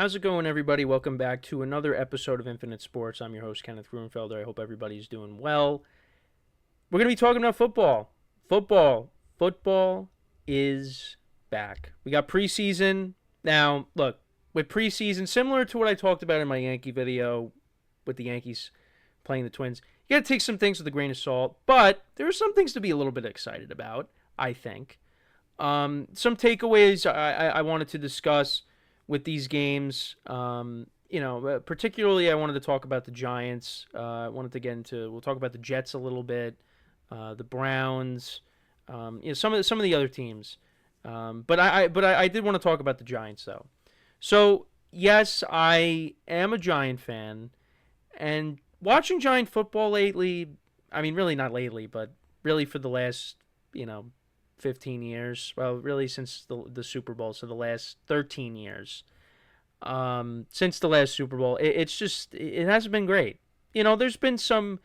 How's it going, everybody? Welcome back to another episode of Infinite Sports. I'm your host, Kenneth Gruenfelder. I hope everybody's doing well. We're going to be talking about football. Football is back. We got preseason. Now, look, with preseason, similar to what I talked about in my Yankee video with the Yankees playing the Twins, you got to take some things with a grain of salt, but there are some things to be a little bit excited about, I think. Some takeaways I wanted to discuss with these games. Particularly I wanted to talk about the Giants. We'll talk about the Jets a little bit, the Browns, some of the other teams. But I did want to talk about the Giants though. So yes, I am a Giant fan, and watching Giant football lately. I mean, really not lately, but really for the last 15 years. Well, really since the Super Bowl, so the last 13 years. Since the last Super Bowl, it hasn't been great. There's been some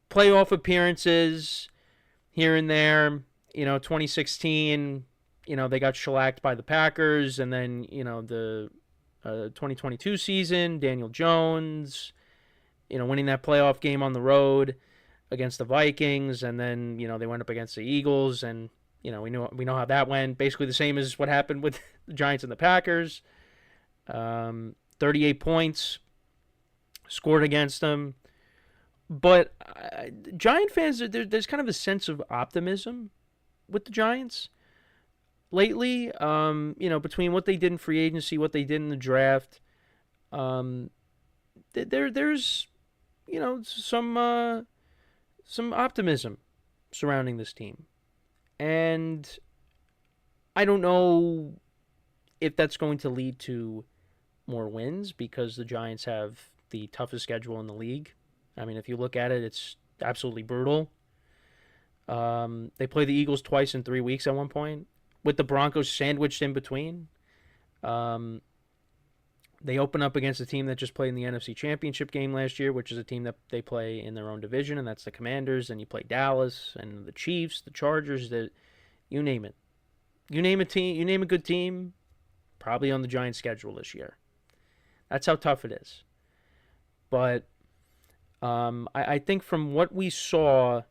playoff appearances here and there. 2016, they got shellacked by the Packers, and then the 2022 season, Daniel Jones, winning that playoff game on the road against the Vikings, and then they went up against the Eagles, and we know how that went. Basically the same as what happened with the Giants and the Packers. 38 points scored against them. But Giant fans, there's kind of a sense of optimism with the Giants lately. Between what they did in free agency, what they did in the draft, there's some optimism surrounding this team. And I don't know if that's going to lead to more wins, because the Giants have the toughest schedule in the league. I mean, if you look at it, it's absolutely brutal. They play the Eagles twice in 3 weeks at one point, with the Broncos sandwiched in between. They open up against a team that just played in the NFC Championship game last year, which is a team that they play in their own division, and that's the Commanders. And you play Dallas and the Chiefs, the Chargers, you name it. You name a team, you name a good team, probably on the Giants' schedule this year. That's how tough it is. But I think from what we saw,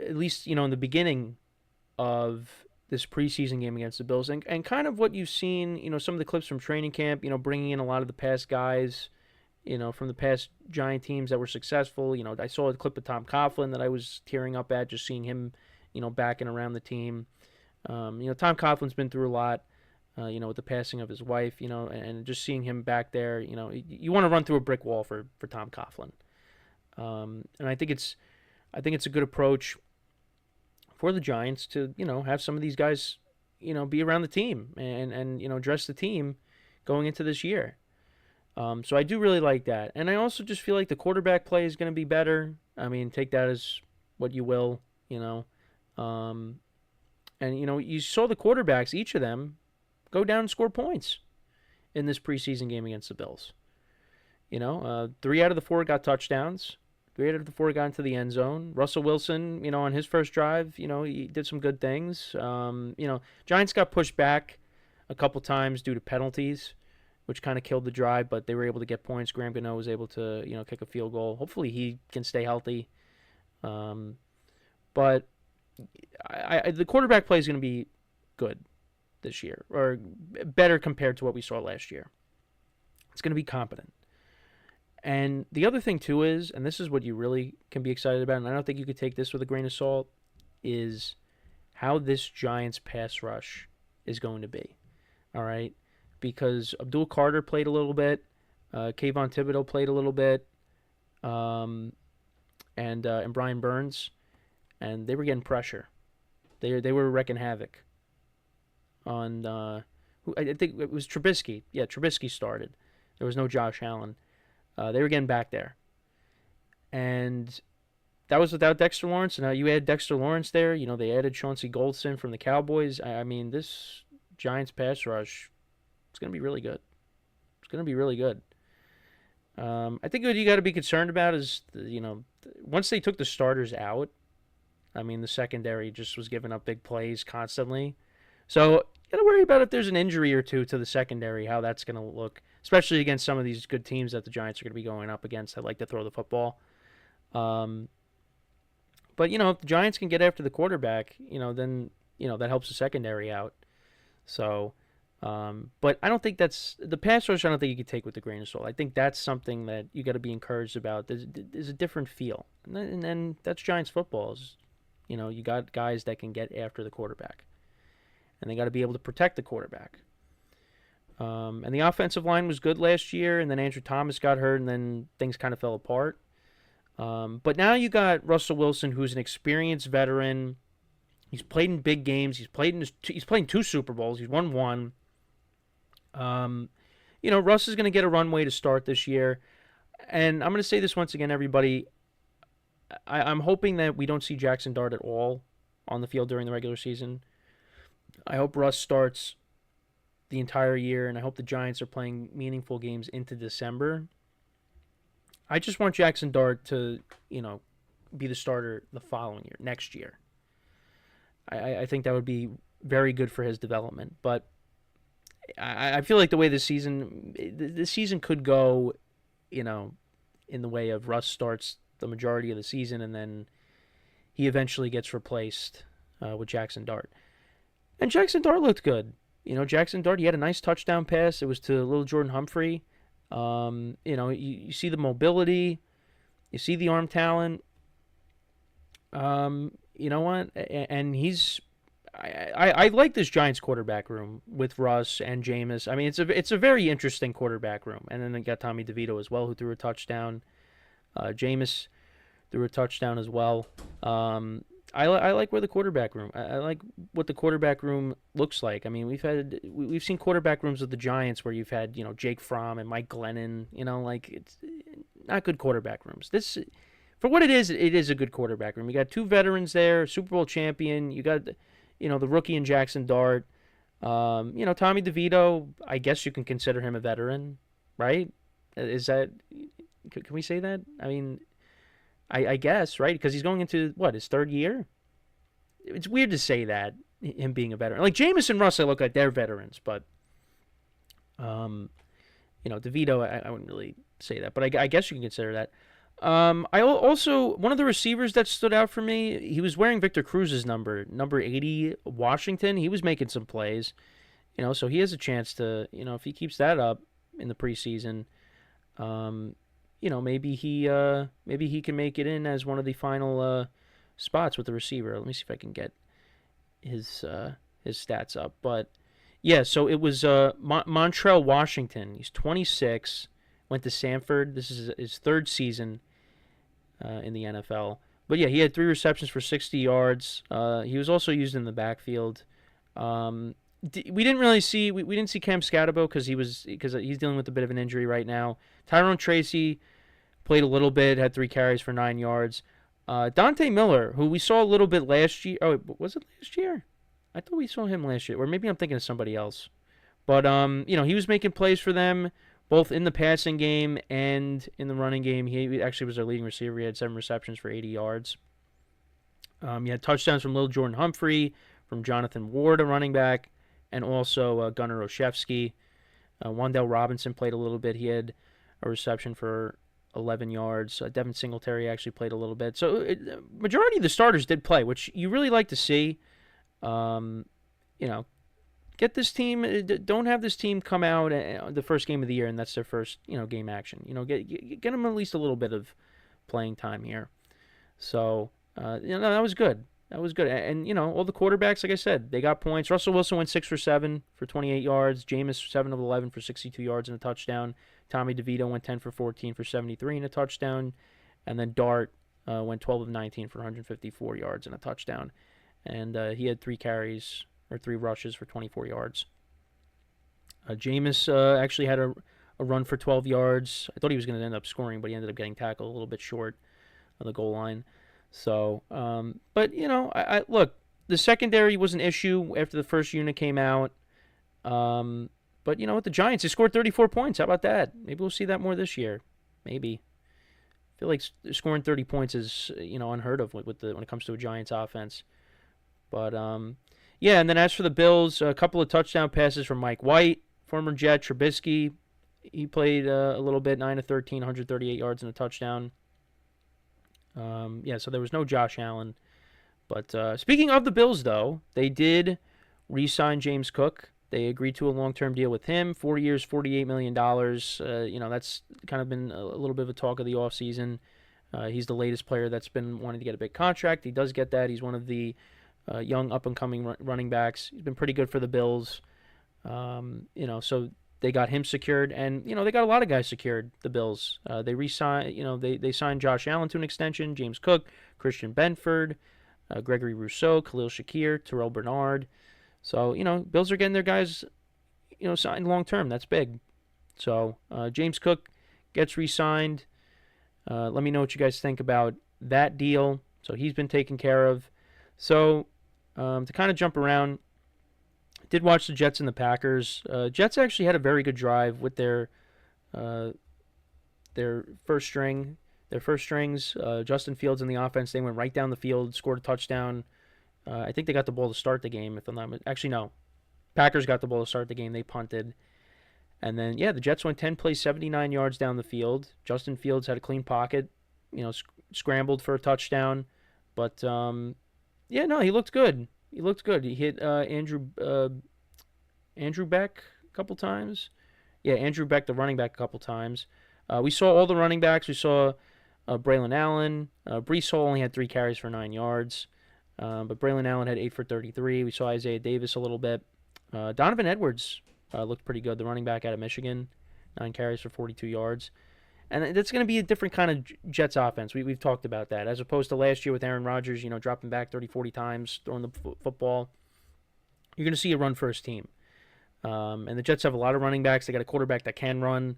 at least in the beginning of this preseason game against the Bills, and kind of what you've seen, some of the clips from training camp, bringing in a lot of the past guys, from the past Giant teams that were successful. I saw a clip of Tom Coughlin that I was tearing up at, just seeing him, backing around the team. Tom Coughlin's been through a lot, with the passing of his wife, and just seeing him back there, you want to run through a brick wall for Tom Coughlin. And I think it's a good approach for the Giants to, have some of these guys, be around the team and dress the team going into this year. So I do really like that. And I also just feel like the quarterback play is going to be better. I mean, take that as what you will, And, you saw the quarterbacks, each of them, go down and score points in this preseason game against the Bills. 3 out of the 4 got touchdowns. 3 out of the 4 got into the end zone. Russell Wilson, on his first drive, he did some good things. Giants got pushed back a couple times due to penalties, which kind of killed the drive, but they were able to get points. Graham Gano was able to, kick a field goal. Hopefully he can stay healthy. But the quarterback play is going to be good this year, or better compared to what we saw last year. It's going to be competent. And the other thing, too, is, and this is what you really can be excited about, and I don't think you could take this with a grain of salt, is how this Giants pass rush is going to be. All right? Because Abdul Carter played a little bit, Kayvon Thibodeau played a little bit, and Brian Burns, and they were getting pressure. They were wrecking havoc on, I think it was Trubisky. Yeah, Trubisky started. There was no Josh Allen. They were getting back there. And that was without Dexter Lawrence. And now you add Dexter Lawrence there. They added Chauncey Goldson from the Cowboys. I mean, this Giants pass rush, it's going to be really good. It's going to be really good. I think what you got to be concerned about is, once they took the starters out, I mean, the secondary just was giving up big plays constantly. So got to worry about if there's an injury or two to the secondary, how that's going to look, especially against some of these good teams that the Giants are going to be going up against that like to throw the football. Um, but if the Giants can get after the quarterback, then that helps the secondary out. So, but I don't think that's the pass rush. I don't think you can take with a grain of salt. I think that's something that you got to be encouraged about. There's a different feel, and then that's Giants football. You got guys that can get after the quarterback, and they got to be able to protect the quarterback. And the offensive line was good last year, and then Andrew Thomas got hurt, and then things kind of fell apart. But now you got Russell Wilson, who's an experienced veteran. He's played in big games. He's played in 2 Super Bowls. He's won 1. Russ is going to get a runway to start this year. And I'm going to say this once again, everybody. I'm hoping that we don't see Jaxson Dart at all on the field during the regular season. I hope Russ starts the entire year, and I hope the Giants are playing meaningful games into December. I just want Jaxson Dart to, be the starter the following year, next year. I think that would be very good for his development. But I feel like the season could go, in the way of Russ starts the majority of the season, and then he eventually gets replaced with Jaxson Dart. And Jaxson Dart looked good. Jaxson Dart, he had a nice touchdown pass. It was to little Jordan Humphrey. You see the mobility. You see the arm talent. You know what? And I like this Giants quarterback room with Russ and Jameis. I mean, it's a very interesting quarterback room. And then they got Tommy DeVito as well, who threw a touchdown. Jameis threw a touchdown as well. I like where the quarterback room. I like what the quarterback room looks like. I mean, we've seen quarterback rooms with the Giants where you've had Jake Fromm and Mike Glennon. It's not good quarterback rooms. This, for what it is a good quarterback room. You got 2 veterans there, Super Bowl champion. You got the rookie in Jaxson Dart. Tommy DeVito. I guess you can consider him a veteran, right? Is that? Can we say that? I mean. I guess, right? Because he's going into, his 3rd year? It's weird to say that, him being a veteran. Like, Jameis and Russ, I look like they're veterans, but, DeVito, I wouldn't really say that. But I guess you can consider that. I also, one of the receivers that stood out for me, he was wearing Victor Cruz's number 80, Washington. He was making some plays, so he has a chance to, if he keeps that up in the preseason, maybe he can make it in as one of the final spots with the receiver. Let me see if I can get his stats up. But yeah, so it was Montrell Washington. He's 26, went to Samford. This is his 3rd season in the NFL. But yeah, he had 3 receptions for 60 yards. He was also used in the backfield. We didn't see Cam Scatabo because he's dealing with a bit of an injury right now. Tyrone Tracy played a little bit, had 3 carries for 9 yards. Dante Miller, who we saw a little bit last year. Oh, was it last year? I thought we saw him last year, or maybe I'm thinking of somebody else. But he was making plays for them both in the passing game and in the running game. He actually was their leading receiver. He had 7 receptions for 80 yards. He had touchdowns from Lil Jordan Humphrey, from Jonathan Ward, a running back, and also Gunnar Olszewski. Wan'Dale Robinson played a little bit. He had a reception for 11 yards. Devin Singletary actually played a little bit. So majority of the starters did play, which you really like to see. Get this team. Don't have this team come out the first game of the year and that's their first game action. Get them at least a little bit of playing time here. So that was good. That was good. And, all the quarterbacks, like I said, they got points. Russell Wilson went 6 for 7 for 28 yards. Jameis 7 of 11 for 62 yards and a touchdown. Tommy DeVito went 10 for 14 for 73 and a touchdown. And then Dart went 12 of 19 for 154 yards and a touchdown. And he had 3 carries or 3 rushes for 24 yards. Jameis actually had a run for 12 yards. I thought he was going to end up scoring, but he ended up getting tackled a little bit short of the goal line. So, but, I look, the secondary was an issue after the first unit came out. But, with the Giants, they scored 34 points. How about that? Maybe we'll see that more this year. Maybe. I feel like scoring 30 points is, unheard of when it comes to a Giants offense. But, Yeah, and then as for the Bills, a couple of touchdown passes from Mike White, former Jet. Trubisky, he played a little bit, 9 of 13, 138 yards and a touchdown. Yeah, so there was no Josh Allen. But speaking of the Bills, though, they did re-sign James Cook. They agreed to a long-term deal with him, 4 years, $48 million. That's kind of been a little bit of a talk of the offseason. He's the latest player that's been wanting to get a big contract. He does get that. He's one of the young up-and-coming running backs. He's been pretty good for the Bills. So they got him secured, and they got a lot of guys secured. The Bills, they re-signed. They signed Josh Allen to an extension, James Cook, Christian Benford, Gregory Rousseau, Khalil Shakir, Terrell Bernard. So Bills are getting their guys, signed long term. That's big. So James Cook gets re-signed. Let me know what you guys think about that deal. So he's been taken care of. So to kind of jump around, did watch the Jets and the Packers. Jets actually had a very good drive with their first strings. Justin Fields in the offense. They went right down the field, scored a touchdown. I think they got the ball to start the game. If I'm not actually no, Packers got the ball to start the game. They punted, and then the Jets went 10 plays, 79 yards down the field. Justin Fields had a clean pocket, scrambled for a touchdown, but he looked good. He hit Andrew Beck a couple times. Yeah, Andrew Beck, the running back, a couple times. We saw all the running backs. We saw Braylon Allen. Breece Hall only had 3 carries for 9 yards. But Braylon Allen had 8 for 33. We saw Isaiah Davis a little bit. Donovan Edwards looked pretty good, the running back out of Michigan. 9 carries for 42 yards. And that's going to be a different kind of Jets offense. We've talked about that. As opposed to last year with Aaron Rodgers, dropping back 30, 40 times, throwing the football. You're going to see a run-first team. And the Jets have a lot of running backs. They got a quarterback that can run.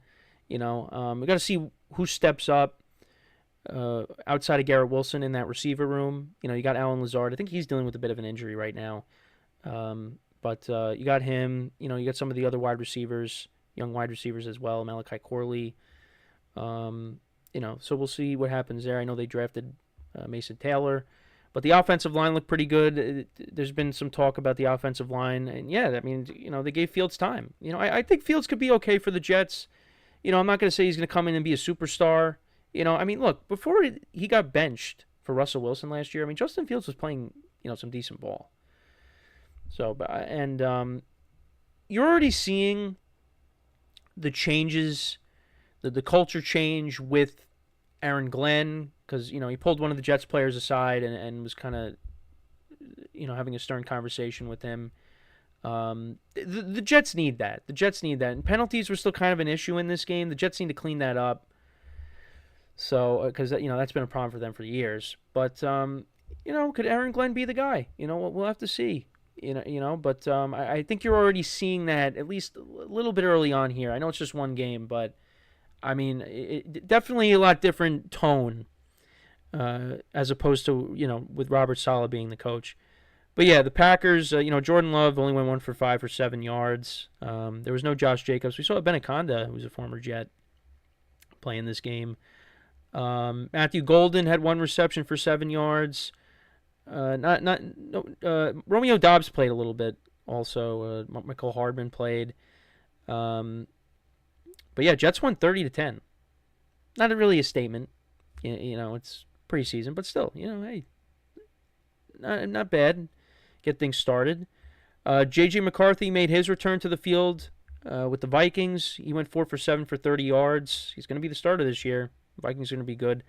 We got to see who steps up outside of Garrett Wilson in that receiver room. You got Alan Lazard. I think he's dealing with a bit of an injury right now. But you got him. You got some of the other wide receivers, young wide receivers as well, Malachi Corley. So we'll see what happens there. I know they drafted Mason Taylor. But the offensive line looked pretty good. There's been some talk about the offensive line. And, they gave Fields time. I think Fields could be okay for the Jets. I'm not going to say he's going to come in and be a superstar. Look, before he got benched for Russell Wilson last year, Justin Fields was playing, some decent ball. So, you're already seeing the changes, the culture change with Aaron Glenn, because, he pulled one of the Jets players aside and was kind of, having a stern conversation with him. The Jets need that. And penalties were still kind of an issue in this game. The Jets need to clean that up. So, because, that's been a problem for them for years. But, could Aaron Glenn be the guy? We'll have to see. But I think you're already seeing that at least a little bit early on here. I know it's just one game, but, definitely a lot different tone as opposed to, with Robert Saleh being the coach. But, the Packers, Jordan Love only went 1 for 5 for 7 yards. There was no Josh Jacobs. We saw Benaconda, who's a former Jet, playing this game. Matthew Golden had 1 reception for 7 yards. Romeo Doubs played a little bit also. Michael Hardman played. But Jets won 30-10. Not really a statement. It's preseason, but still, hey, not bad. Get things started. J.J. McCarthy made his return to the field with the Vikings. He went 4 for 7 for 30 yards. He's going to be the starter this year. Vikings are going to be good.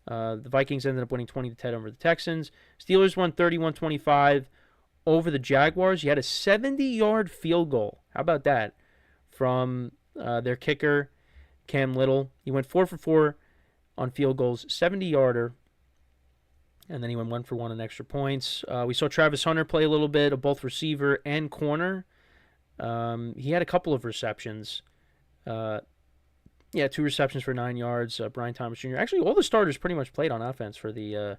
The Vikings ended up winning 20-10 over the Texans. Steelers won 31-25 over the Jaguars. You had a 70-yard field goal. How about that? From their kicker, Cam Little. He went 4 for 4 on field goals, 70-yarder. And then he went 1 for 1 on extra points. We saw Travis Hunter play a little bit of both receiver and corner. He had a couple of receptions. 2 receptions for 9 yards. Brian Thomas Jr. Actually, all the starters pretty much played on offense for the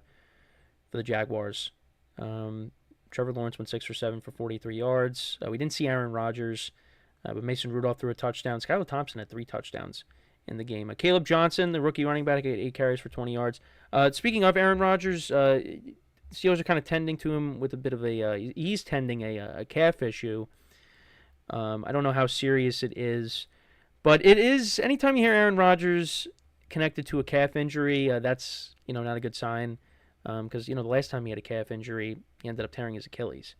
Jaguars. Trevor Lawrence went 6 for 7 for 43 yards. We didn't see Aaron Rodgers, but Mason Rudolph threw a touchdown. Skylar Thompson had 3 touchdowns in the game. Caleb Johnson, the rookie running back, had 8 carries for 20 yards. Speaking of Aaron Rodgers, Steelers are kind of tending to him with a bit of he's tending a calf issue. I don't know how serious it is, but it is. Anytime you hear Aaron Rodgers connected to a calf injury, that's not a good sign. Because the last time he had a calf injury, he ended up tearing his Achilles.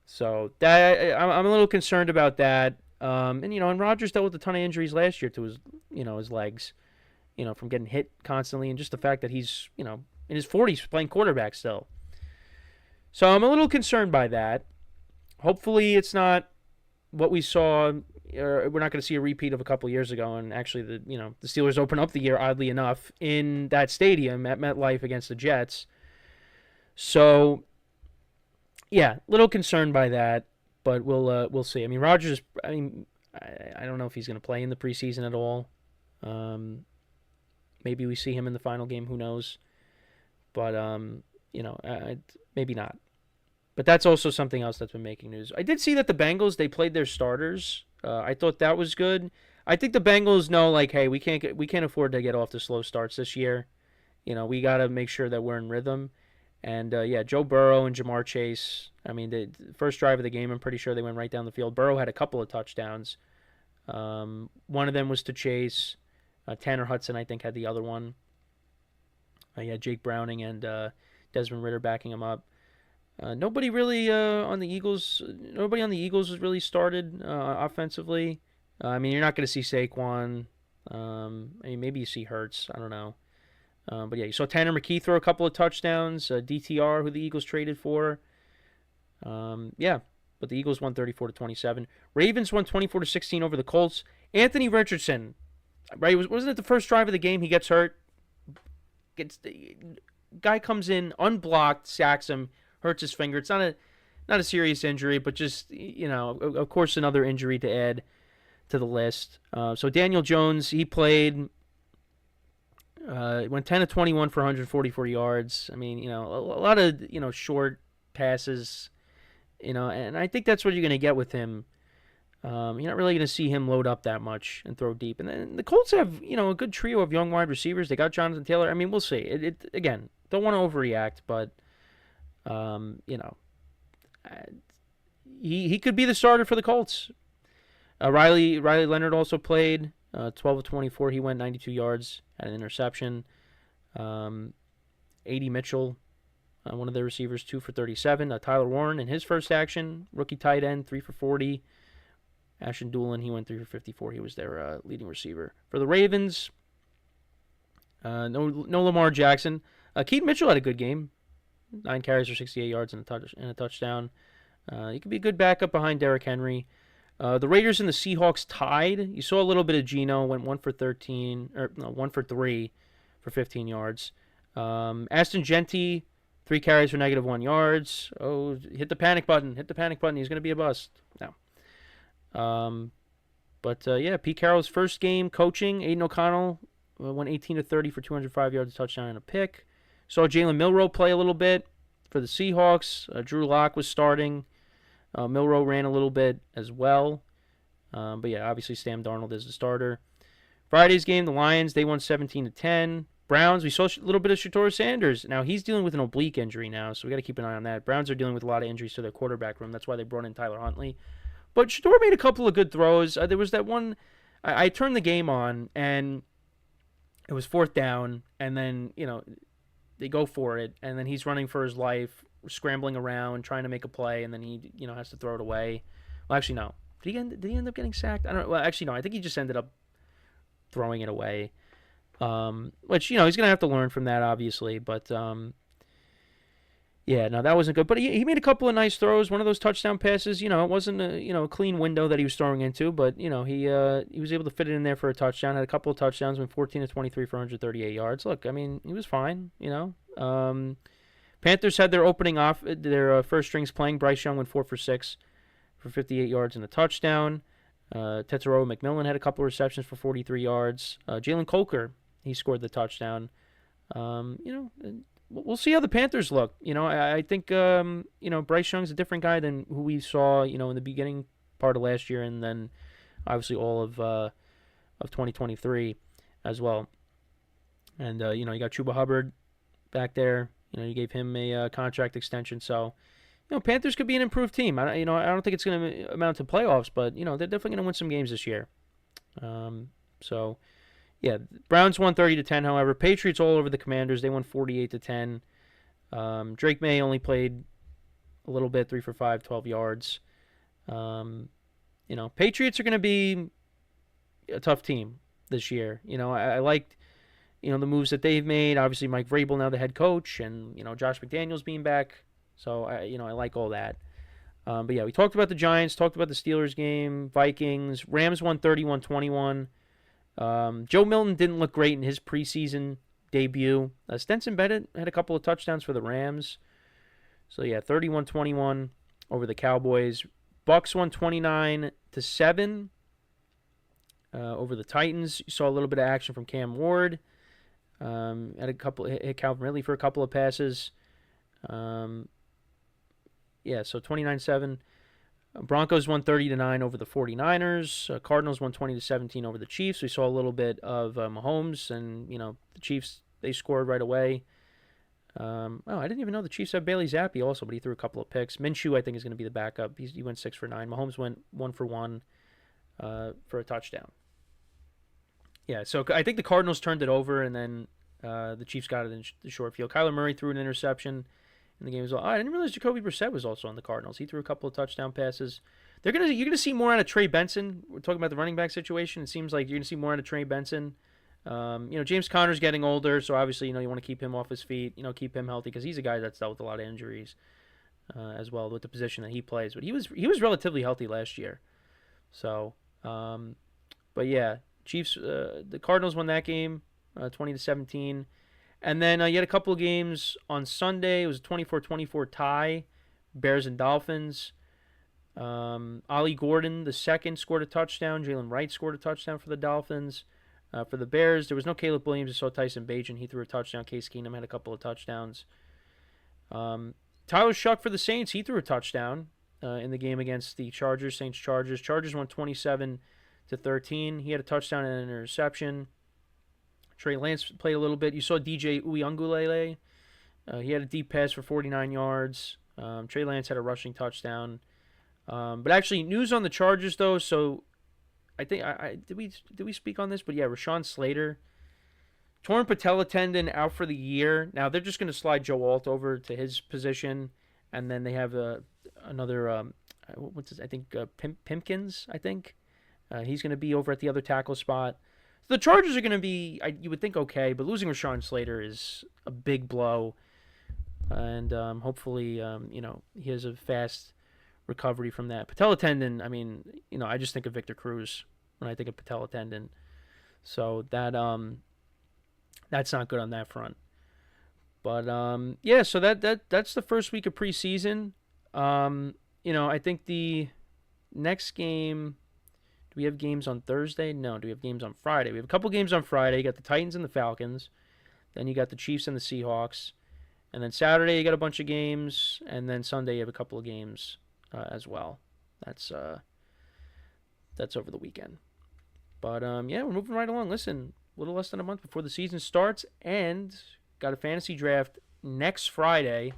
So that I'm a little concerned about that. And Rodgers dealt with a ton of injuries last year to his legs, from getting hit constantly, and just the fact that he's in his 40s playing quarterback still. So I'm a little concerned by that. Hopefully it's not what we saw. We're not going to see a repeat of a couple years ago. And actually, the Steelers open up the year, oddly enough, in that stadium at MetLife against the Jets. So, yeah, little concerned by that, but we'll see. I mean, Rodgers. I don't know if he's going to play in the preseason at all. Maybe we see him in the final game. Who knows? But maybe not. But that's also something else that's been making news. I did see that the Bengals, they played their starters. I thought that was good. I think the Bengals know, like, hey, we can't afford to get off to slow starts this year. We got to make sure that we're in rhythm. And Joe Burrow and Jamar Chase. I mean, the first drive of the game, I'm pretty sure they went right down the field. Burrow had a couple of touchdowns. One of them was to Chase. Tanner Hudson, I think, had the other one. Jake Browning and Desmond Ridder backing him up. Nobody really on the Eagles. Nobody on the Eagles has really started offensively. You're not going to see Saquon. Maybe you see Hurts. I don't know. But yeah, you saw Tanner McKee throw a couple of touchdowns. DTR, who the Eagles traded for. But the Eagles won 34-27. Ravens won 24-16 over the Colts. Anthony Richardson, right? Wasn't it the first drive of the game? He gets hurt. Guy comes in unblocked, sacks him, hurts his finger. It's not a serious injury, but just of course, another injury to add to the list. So Daniel Jones, he played. Went 10-21 for 144 yards. A lot of short passes. And I think that's what you're going to get with him. You're not really going to see him load up that much and throw deep. And then the Colts have a good trio of young wide receivers. They got Jonathan Taylor. We'll see. It again, don't want to overreact, but he could be the starter for the Colts. Riley Leonard also played 12-24. He went 92 yards, had an interception. A.D. Mitchell, one of their receivers, 2 for 37. Tyler Warren in his first action, rookie tight end, 3 for 40. Ashton Doolin, he went 3 for 54. He was their leading receiver. For the Ravens, no Lamar Jackson. Keaton Mitchell had a good game. 9 carries for 68 yards and a touchdown. He could be a good backup behind Derrick Henry. The Raiders and the Seahawks tied. You saw a little bit of Geno, went 1 for 3 for 15 yards. Aston Genty, 3 carries for -1 yards. Oh, hit the panic button. He's going to be a bust. No. Pete Carroll's first game coaching. Aiden O'Connell went 18-30 for 205 yards, a touchdown, and a pick. Saw Jalen Milroe play a little bit for the Seahawks. Drew Lock was starting. Milroe ran a little bit as well. Obviously Sam Darnold is the starter. Friday's game, the Lions, they won 17-10. Browns, we saw a little bit of Shedeur Sanders. Now, he's dealing with an oblique injury now, so we got to keep an eye on that. Browns are dealing with a lot of injuries to their quarterback room. That's why they brought in Tyler Huntley. But Shedeur made a couple of good throws. There was that one, I turned the game on, and it was 4th down, and then, they go for it, and then he's running for his life, scrambling around, trying to make a play, and then he, has to throw it away. Well, actually, no. Did he end up getting sacked? I don't know. Well, actually, no. I think he just ended up throwing it away. Which, he's going to have to learn from that, obviously. But, that wasn't good. But he made a couple of nice throws. One of those touchdown passes, it wasn't a clean window that he was throwing into. But, he was able to fit it in there for a touchdown. Had a couple of touchdowns, went 14-23 for 138 yards. Look, he was fine, Panthers had their opening off, their first strings playing. Bryce Young went 4 for 6 for 58 yards and a touchdown. Tetairoa McMillan had a couple of receptions for 43 yards. Jalen Coker, he scored the touchdown. We'll see how the Panthers look. I think, Bryce Young's a different guy than who we saw, in the beginning part of last year and then obviously all of 2023 as well. And, you got Chuba Hubbard back there. You gave him a contract extension, so Panthers could be an improved team. I don't think it's going to amount to playoffs, but they're definitely going to win some games this year. So yeah, Browns won 30-10. However, Patriots all over the Commanders. They won 48-10. Drake May only played a little bit, 3 for 5, 12 yards. Patriots are going to be a tough team this year. I liked the moves that they've made. Obviously, Mike Vrabel now the head coach, and Josh McDaniels being back. So I like all that. But yeah, we talked about the Giants, talked about the Steelers game, Vikings, Rams won 31-21. Joe Milton didn't look great in his preseason debut. Stenson Bennett had a couple of touchdowns for the Rams. So yeah, 31-21 over the Cowboys. Bucks won 29-7 over the Titans. You saw a little bit of action from Cam Ward. Hit Calvin Ridley for a couple of passes. So 29-7. Broncos won 30-9 over the 49ers. Cardinals won 20-17 over the Chiefs. We saw a little bit of Mahomes, and the Chiefs, they scored right away. I didn't even know the Chiefs have Bailey Zappi also, but he threw a couple of picks. Minshew, I think, is going to be the backup. He went 6 for 9. Mahomes went 1 for 1 for a touchdown. Yeah, so I think the Cardinals turned it over, and then the Chiefs got it in the short field. Kyler Murray threw an interception in the game as well. I didn't realize Jacoby Brissett was also on the Cardinals. He threw a couple of touchdown passes. You're gonna see more out of Trey Benson. We're talking about the running back situation. It seems like you're gonna see more out of Trey Benson. James Conner's getting older, so obviously you want to keep him off his feet. Keep him healthy because he's a guy that's dealt with a lot of injuries as well with the position that he plays. But he was relatively healthy last year. So, but yeah, Chiefs. The Cardinals won that game, 20-17. And then you had a couple of games on Sunday. It was a 24-24 tie, Bears and Dolphins. Ollie Gordon, the second, scored a touchdown. Jalen Wright scored a touchdown for the Dolphins. For the Bears, there was no Caleb Williams. I saw Tyson Bagent. He threw a touchdown. Case Keenum had a couple of touchdowns. Tyler Shuck for the Saints. He threw a touchdown in the game against the Chargers. Saints-Chargers. Chargers won 27-13. He had a touchdown and an interception. Trey Lance played a little bit. You saw DJ Uyunglele. He had a deep pass for 49 yards. Trey Lance had a rushing touchdown. But actually, news on the Chargers, though. So I think did we speak on this? But yeah, Rashawn Slater, torn patella tendon, out for the year. Now they're just going to slide Joe Alt over to his position, and then they have another Pimpkins. I think he's going to be over at the other tackle spot. The Chargers are going to be, you would think, okay, but losing Rashawn Slater is a big blow, and hopefully, he has a fast recovery from that. Patella tendon, I just think of Victor Cruz when I think of patella tendon, so that's not good on that front. But so that's the first week of preseason. I think the next game. Do we have games on Thursday? No. Do we have games on Friday? We have a couple games on Friday. You got the Titans and the Falcons. Then you got the Chiefs and the Seahawks. And then Saturday you got a bunch of games. And then Sunday you have a couple of games as well. That's over the weekend. But we're moving right along. Listen, a little less than a month before the season starts, and got a fantasy draft next Friday.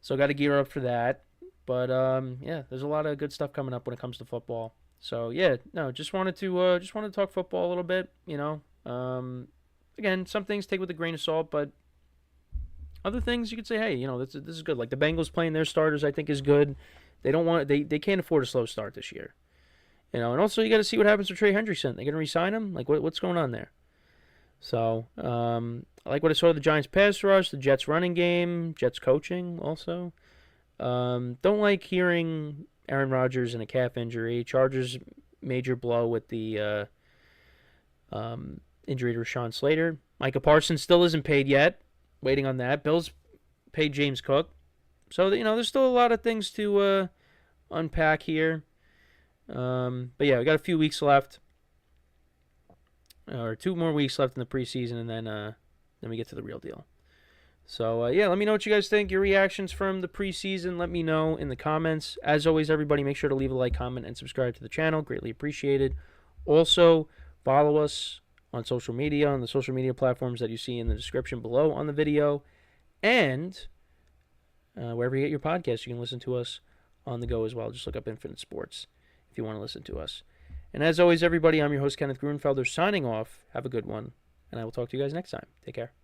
So got to gear up for that. But there's a lot of good stuff coming up when it comes to football. So just wanted to talk football a little bit. Again, some things take with a grain of salt, but other things you could say, hey, this is good. Like the Bengals playing their starters, I think is good. They can't afford a slow start this year. And also you got to see what happens with Trey Hendrickson. They gonna re-sign him? Like what's going on there? So I like what I saw of the Giants pass rush, the Jets running game, Jets coaching also. Don't like hearing Aaron Rodgers in a calf injury. Chargers major blow with the injury to Rashawn Slater. Micah Parsons still isn't paid yet. Waiting on that. Bills paid James Cook. So there's still a lot of things to unpack here. But yeah, we got a few weeks left, or 2 more weeks left in the preseason, and then we get to the real deal. So, let me know what you guys think, your reactions from the preseason. Let me know in the comments. As always, everybody, make sure to leave a like, comment, and subscribe to the channel. Greatly appreciated. Also, follow us on social media, on the social media platforms that you see in the description below on the video. And wherever you get your podcasts, you can listen to us on the go as well. Just look up Infinite Sports if you want to listen to us. And as always, everybody, I'm your host, Kenneth Gruenfelder, signing off. Have a good one, and I will talk to you guys next time. Take care.